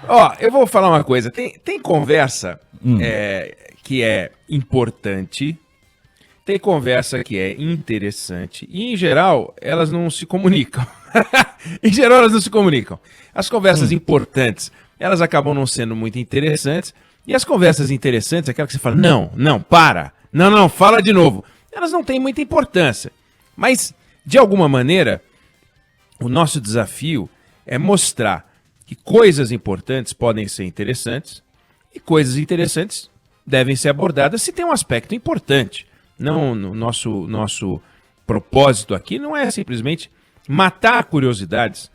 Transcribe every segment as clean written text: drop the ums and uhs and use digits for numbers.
Ó, eu vou falar uma coisa. Tem conversa que é importante, tem conversa que é interessante, e em geral elas não se comunicam. Em geral elas não se comunicam. As conversas importantes, elas acabam não sendo muito interessantes, e as conversas interessantes, aquelas que você fala, não, para, não, fala de novo. Elas não têm muita importância. Mas, de alguma maneira, o nosso desafio é mostrar que coisas importantes podem ser interessantes e coisas interessantes devem ser abordadas se tem um aspecto importante. Não, no nosso propósito aqui não é simplesmente matar curiosidades,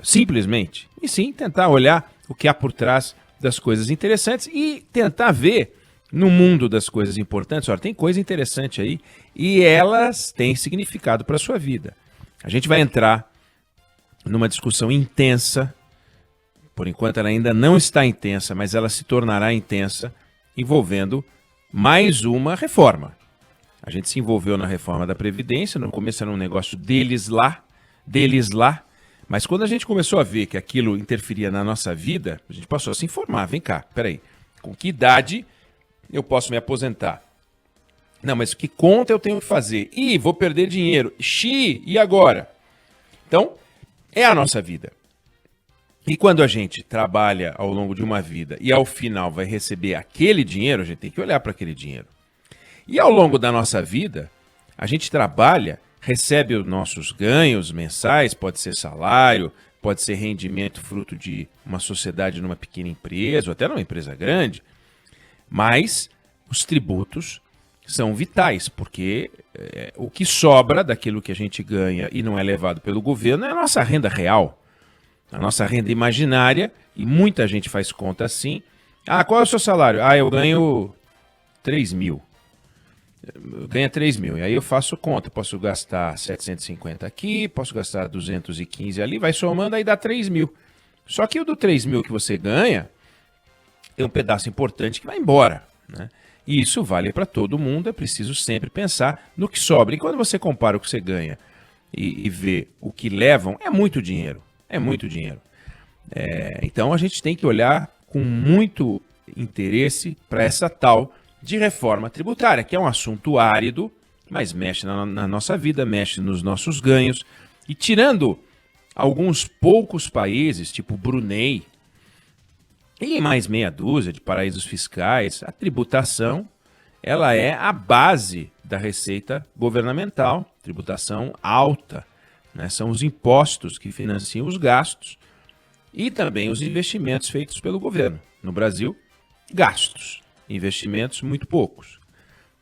simplesmente, e sim tentar olhar o que há por trás das coisas interessantes e tentar ver no mundo das coisas importantes, olha, tem coisa interessante aí e elas têm significado para a sua vida. A gente vai entrar numa discussão intensa, por enquanto ela ainda não está intensa, mas ela se tornará intensa, envolvendo mais uma reforma. A gente se envolveu na reforma da Previdência, no começo era um negócio deles lá, mas quando a gente começou a ver que aquilo interferia na nossa vida, a gente passou a se informar, vem cá, peraí, com que idade eu posso me aposentar? Não, mas que conta eu tenho que fazer? Ih, vou perder dinheiro. E agora? Então, é a nossa vida. E quando a gente trabalha ao longo de uma vida e ao final vai receber aquele dinheiro, a gente tem que olhar para aquele dinheiro. E ao longo da nossa vida, a gente trabalha, recebe os nossos ganhos mensais, pode ser salário, pode ser rendimento fruto de uma sociedade numa pequena empresa, ou até numa empresa grande, mas os tributos são vitais, porque o que sobra daquilo que a gente ganha e não é levado pelo governo é a nossa renda real, a nossa renda imaginária, e muita gente faz conta assim. Ah, qual é o seu salário? Ah, eu ganho 3 mil. Ganha 3 mil, e aí eu faço conta, posso gastar 750 aqui, posso gastar 215 ali, vai somando, aí dá 3 mil. Só que o do 3 mil que você ganha, tem um pedaço importante que vai embora, né? E isso vale para todo mundo, é preciso sempre pensar no que sobra. E quando você compara o que você ganha e vê o que levam, é muito dinheiro, é muito dinheiro. Então a gente tem que olhar com muito interesse para essa tal de reforma tributária, que é um assunto árido, mas mexe na nossa vida, mexe nos nossos ganhos. E tirando alguns poucos países, tipo Brunei, e mais meia dúzia de paraísos fiscais, a tributação ela é a base da receita governamental, tributação alta, né? São os impostos que financiam os gastos e também os investimentos feitos pelo governo. No Brasil, gastos, investimentos muito poucos.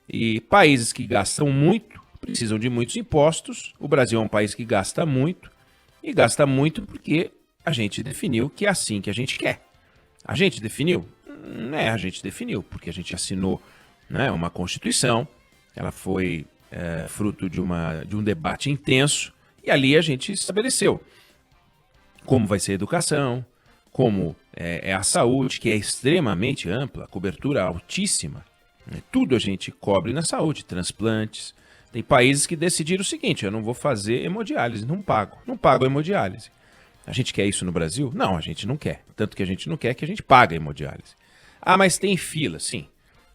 E países que gastam muito precisam de muitos impostos. O Brasil é um país que gasta muito, e gasta muito porque a gente definiu que é assim que a gente quer. A gente definiu? A gente definiu, porque a gente assinou, né, uma Constituição, ela foi fruto de um debate intenso, e ali a gente estabeleceu como vai ser a educação, como é a saúde, que é extremamente ampla, cobertura altíssima, né? Tudo a gente cobre na saúde, transplantes. Tem países que decidiram o seguinte, eu não vou fazer hemodiálise, não pago hemodiálise. A gente quer isso no Brasil? Não, a gente não quer. Tanto que a gente não quer que a gente pague a hemodiálise. Ah, mas tem fila, sim.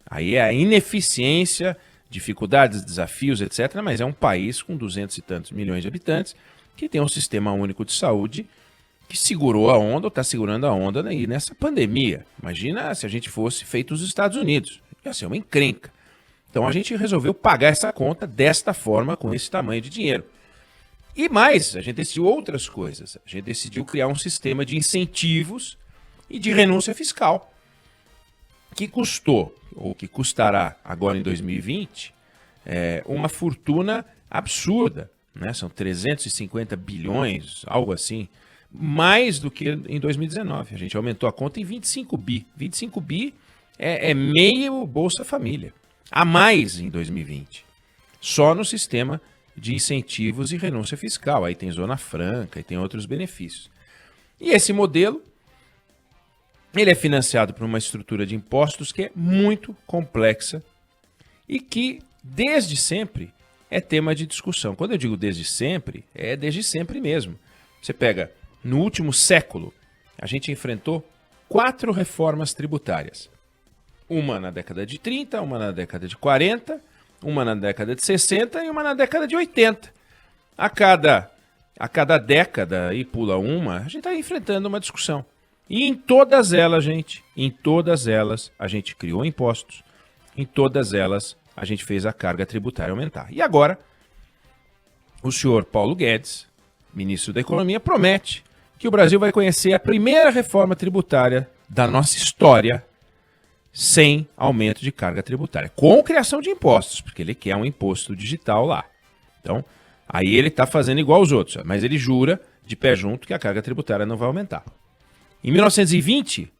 Aí é a ineficiência, dificuldades, desafios, etc. Mas é um país com 200 e tantos milhões de habitantes que tem um sistema único de saúde que segurou a onda, ou está segurando a onda aí nessa pandemia. Imagina se a gente fosse feito os Estados Unidos. Ia ser uma encrenca. Então a gente resolveu pagar essa conta desta forma, com esse tamanho de dinheiro. E mais, a gente decidiu outras coisas. A gente decidiu criar um sistema de incentivos e de renúncia fiscal, que custou, ou que custará agora em 2020, uma fortuna absurda, né? São 350 bilhões, algo assim, mais do que em 2019. A gente aumentou a conta em 25 bi. 25 bi é meio Bolsa Família, a mais em 2020, só no sistema de incentivos e renúncia fiscal. Aí tem Zona Franca e tem outros benefícios. E esse modelo, ele é financiado por uma estrutura de impostos que é muito complexa e que, desde sempre, é tema de discussão. Quando eu digo desde sempre, é desde sempre mesmo. Você pega, no último século, a gente enfrentou 4 reformas tributárias. Uma na década de 30, uma na década de 40, uma na década de 60 e uma na década de 80. A cada década, e pula uma, a gente está enfrentando uma discussão. E em todas elas, a gente criou impostos, em todas elas a gente fez a carga tributária aumentar. E agora, o senhor Paulo Guedes, ministro da Economia, promete que o Brasil vai conhecer a primeira reforma tributária da nossa história sem aumento de carga tributária, com criação de impostos, porque ele quer um imposto digital lá. Então, aí ele está fazendo igual aos outros, mas ele jura de pé junto que a carga tributária não vai aumentar. Em 1920,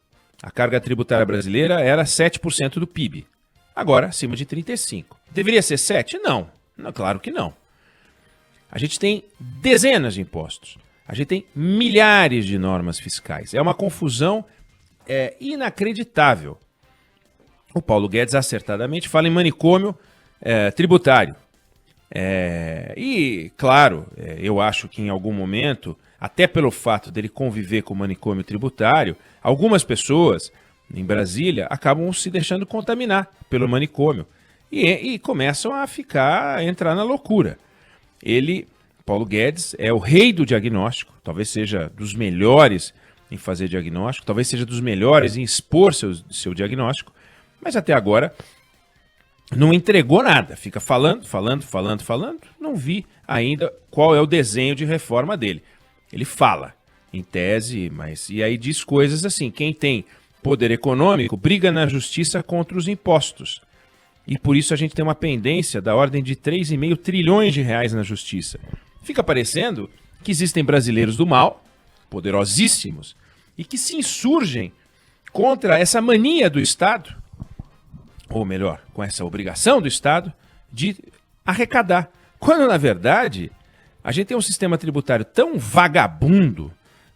a carga tributária brasileira era 7% do PIB. Agora, acima de 35%. Deveria ser 7%? Não, claro que não. A gente tem dezenas de impostos. A gente tem milhares de normas fiscais. É uma confusão inacreditável. O Paulo Guedes acertadamente fala em manicômio tributário. E, claro, eu acho que em algum momento, até pelo fato dele conviver com o manicômio tributário, algumas pessoas em Brasília acabam se deixando contaminar pelo manicômio e começam a entrar na loucura. Paulo Guedes, é o rei do diagnóstico, talvez seja dos melhores em fazer diagnóstico, talvez seja dos melhores em expor seu diagnóstico, mas até agora não entregou nada, fica falando, não vi ainda qual é o desenho de reforma dele. Ele fala, em tese, e aí diz coisas assim, quem tem poder econômico briga na justiça contra os impostos. E por isso a gente tem uma pendência da ordem de 3,5 trilhões de reais na justiça. Fica parecendo que existem brasileiros do mal, poderosíssimos, e que se insurgem contra essa mania do Estado, ou melhor, com essa obrigação do Estado de arrecadar. Quando, na verdade, a gente tem um sistema tributário tão vagabundo,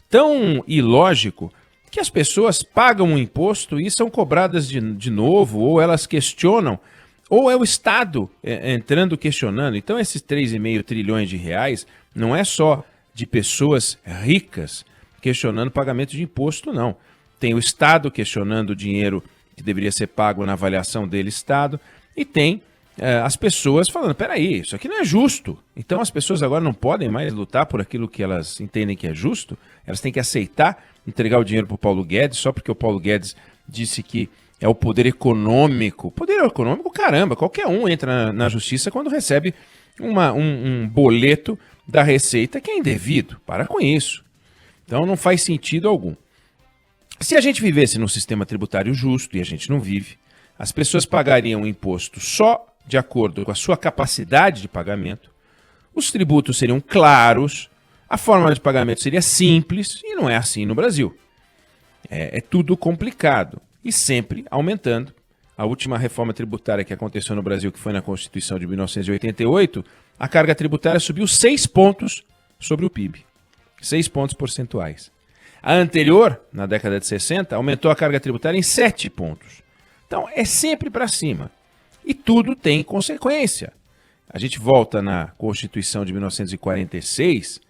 tão ilógico, que as pessoas pagam um imposto e são cobradas de novo, ou elas questionam, ou é o Estado entrando questionando. Então, esses 3,5 trilhões de reais não é só de pessoas ricas questionando pagamento de imposto, não. Tem o Estado questionando o dinheiro que deveria ser pago na avaliação dele, Estado, e tem as pessoas falando, peraí, isso aqui não é justo. Então as pessoas agora não podem mais lutar por aquilo que elas entendem que é justo, elas têm que aceitar entregar o dinheiro para o Paulo Guedes, só porque o Paulo Guedes disse que é o poder econômico. Poder econômico, caramba, qualquer um entra na justiça quando recebe um boleto da Receita que é indevido. Para com isso. Então não faz sentido algum. Se a gente vivesse num sistema tributário justo, e a gente não vive, as pessoas pagariam o imposto só de acordo com a sua capacidade de pagamento, os tributos seriam claros, a forma de pagamento seria simples, e não é assim no Brasil. É tudo complicado, e sempre aumentando. A última reforma tributária que aconteceu no Brasil, que foi na Constituição de 1988, a carga tributária subiu 6 pontos sobre o PIB. 6 pontos percentuais. A anterior, na década de 60, aumentou a carga tributária em 7 pontos. Então, é sempre para cima. E tudo tem consequência. A gente volta na Constituição de 1946,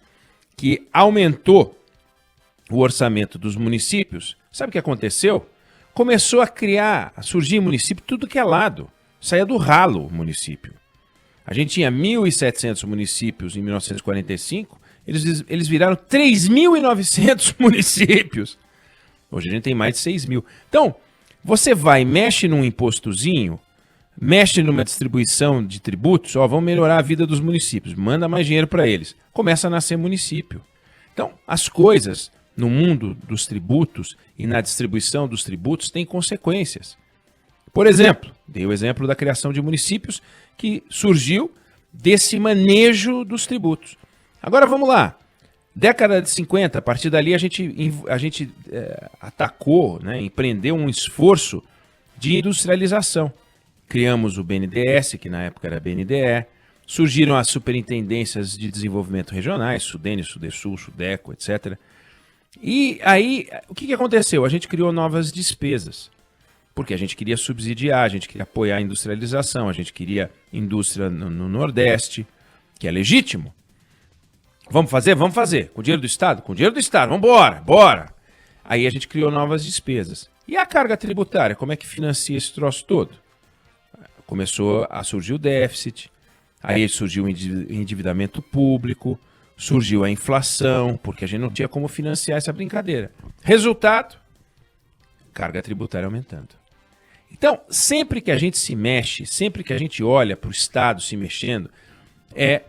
que aumentou o orçamento dos municípios. Sabe o que aconteceu? Começou a surgir município tudo que é lado. Saía do ralo o município. A gente tinha 1.700 municípios em 1945, eles viraram 3.900 municípios. Hoje a gente tem mais de 6.000. Então, você vai, mexe num impostozinho, mexe numa distribuição de tributos, vamos melhorar a vida dos municípios, manda mais dinheiro para eles. Começa a nascer município. Então, as coisas no mundo dos tributos e na distribuição dos tributos têm consequências. Por exemplo, dei o exemplo da criação de municípios que surgiu desse manejo dos tributos. Agora vamos lá. Década de 50, a partir dali a gente atacou, empreendeu um esforço de industrialização. Criamos o BNDES, que na época era BNDE, surgiram as superintendências de desenvolvimento regionais, Sudene, Sudesul, Sudeco, etc. E aí, o que aconteceu? A gente criou novas despesas, porque a gente queria subsidiar, a gente queria apoiar a industrialização, a gente queria indústria no Nordeste, que é legítimo. Vamos fazer? Vamos fazer. Com o dinheiro do Estado? Com o dinheiro do Estado. Vamos embora, bora. Aí a gente criou novas despesas. E a carga tributária, como é que financia esse troço todo? Começou a surgir o déficit, aí surgiu o endividamento público, surgiu a inflação, porque a gente não tinha como financiar essa brincadeira. Resultado, carga tributária aumentando. Então, sempre que a gente se mexe, sempre que a gente olha para o Estado se mexendo, é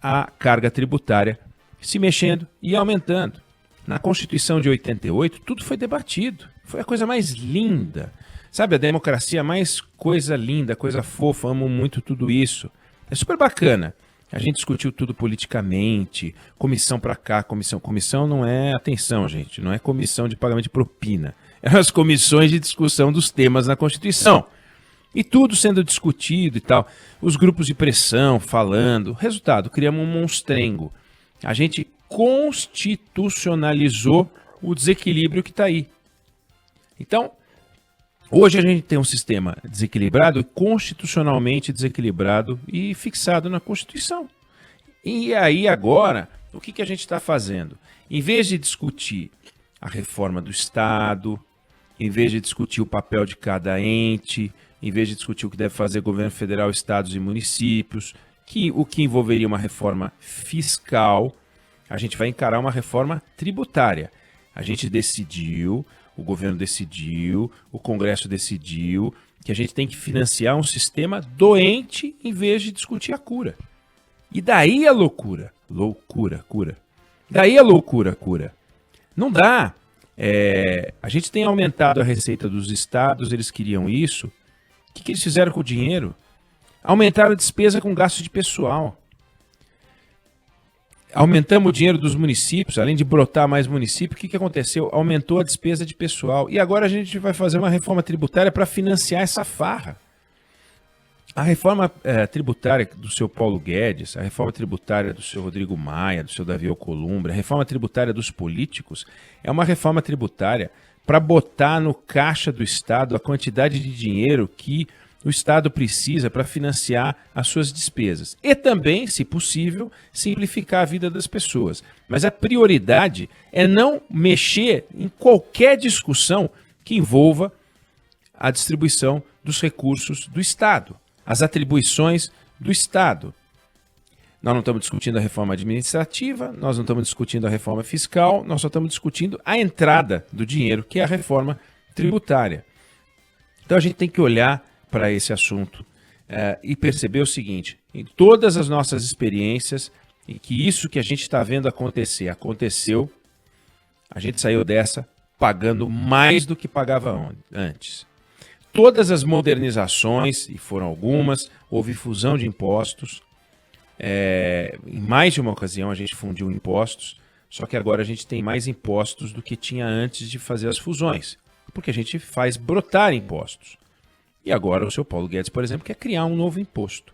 a carga tributária se mexendo e aumentando. Na Constituição de 88, tudo foi debatido. Foi a coisa mais linda. Sabe, a democracia mais coisa linda, coisa fofa, amo muito tudo isso. É super bacana. A gente discutiu tudo politicamente, comissão para cá, comissão. Comissão não é, atenção, gente, não é comissão de pagamento de propina. Eram as comissões de discussão dos temas na Constituição. E tudo sendo discutido e tal. Os grupos de pressão falando. Resultado, criamos um monstrengo. A gente constitucionalizou o desequilíbrio que está aí. Então, hoje a gente tem um sistema desequilibrado, constitucionalmente desequilibrado e fixado na Constituição. E aí agora, o que a gente está fazendo? Em vez de discutir a reforma do Estado, em vez de discutir o papel de cada ente, em vez de discutir o que deve fazer governo federal, estados e municípios, o que envolveria uma reforma fiscal, a gente vai encarar uma reforma tributária. A gente decidiu, o governo decidiu, o Congresso decidiu que a gente tem que financiar um sistema doente em vez de discutir a cura. E daí a loucura. Cura. Daí a loucura. Não dá. A gente tem aumentado a receita dos estados, eles queriam isso. O que eles fizeram com o dinheiro? Aumentaram a despesa com gasto de pessoal. Aumentamos o dinheiro dos municípios, além de brotar mais municípios, o que aconteceu? Aumentou a despesa de pessoal. E agora a gente vai fazer uma reforma tributária para financiar essa farra. A reforma tributária do seu Paulo Guedes, a reforma tributária do seu Rodrigo Maia, do seu Davi Alcolumbre, a reforma tributária dos políticos, é uma reforma tributária para botar no caixa do Estado a quantidade de dinheiro que o Estado precisa para financiar as suas despesas. E também, se possível, simplificar a vida das pessoas. Mas a prioridade é não mexer em qualquer discussão que envolva a distribuição dos recursos do Estado, as atribuições do Estado. Nós não estamos discutindo a reforma administrativa, nós não estamos discutindo a reforma fiscal, nós só estamos discutindo a entrada do dinheiro, que é a reforma tributária. Então a gente tem que olhar para esse assunto e perceber o seguinte: em todas as nossas experiências, e que isso que a gente está vendo aconteceu, a gente saiu dessa pagando mais do que pagava antes. Todas as modernizações, e foram algumas, houve fusão de impostos. Em mais de uma ocasião a gente fundiu impostos, só que agora a gente tem mais impostos do que tinha antes de fazer as fusões, porque a gente faz brotar impostos. E agora o seu Paulo Guedes, por exemplo, quer criar um novo imposto.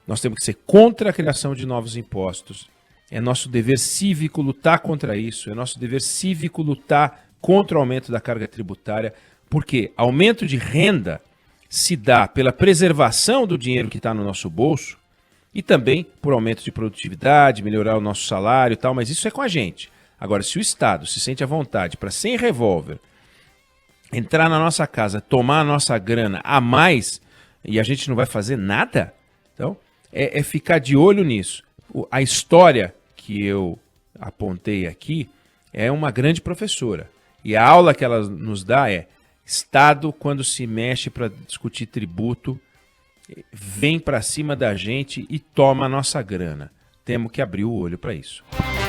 Nós temos que ser contra a criação de novos impostos. É nosso dever cívico lutar contra isso, é nosso dever cívico lutar contra o aumento da carga tributária, porque aumento de renda se dá pela preservação do dinheiro que está no nosso bolso e também por aumento de produtividade, melhorar o nosso salário e tal, mas isso é com a gente. Agora, se o Estado se sente à vontade para, sem revólver, entrar na nossa casa, tomar a nossa grana a mais e a gente não vai fazer nada, então é ficar de olho nisso. A história que eu apontei aqui é uma grande professora e a aula que ela nos dá é: Estado, quando se mexe para discutir tributo, vem para cima da gente e toma a nossa grana. Temos que abrir o olho para isso.